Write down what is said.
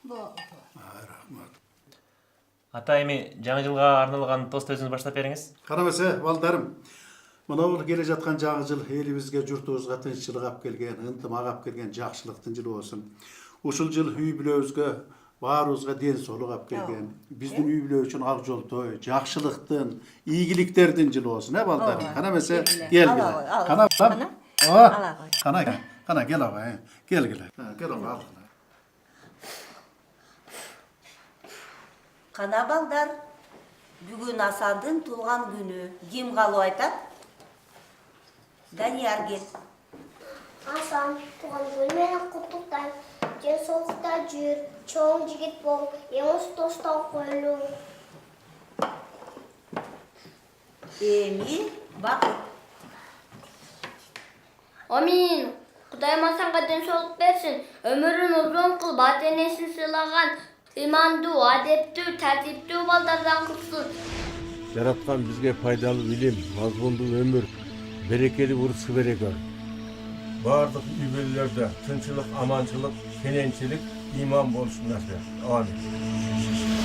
Рахмат. Ата эми жаңы жылга арналган тост өзүңүз баштап бериңиз. Карабаса, балдарым. Мына бул келе жаткан жаңы жыл элибизге, журтубузга тынччылык алып келген, ынтымак алып келген жакшылыктын жылы болсун. Ушул жыл үй бүлөбүзгө баарыбызга ден соолук алып келген. Биздин үй бүлө үчүн ак жолтой, жакшылыктын, ийгиликтердин жылы болсун, балдарым. Карабаса, келгиле. Кана, кана кел ага, келгиле. Кел ага, ал. Кана балдар, бүгүн Асандын туулган күнү. Ким калып айтат? Данияр кел. Асан, туған күн менен құттықтайм. Ден соолукта жүр, чоң жигит бол, эң тостау койлу. Эми бакыт. Амин. Кудайым Асанга ден соолук берсин. Өмүрүн узун кылып, ата-энесин сыйлаган имандуу, адептүү, тартиптүү балдардан кылсын. Жараткан бизге пайдалуу билим, мазмундуу өмүр, берекелүү урус береке. Бардык үй бүлөлөрдө тынччылык, аманчылык, кененчилик, иман болушун насып. Амин.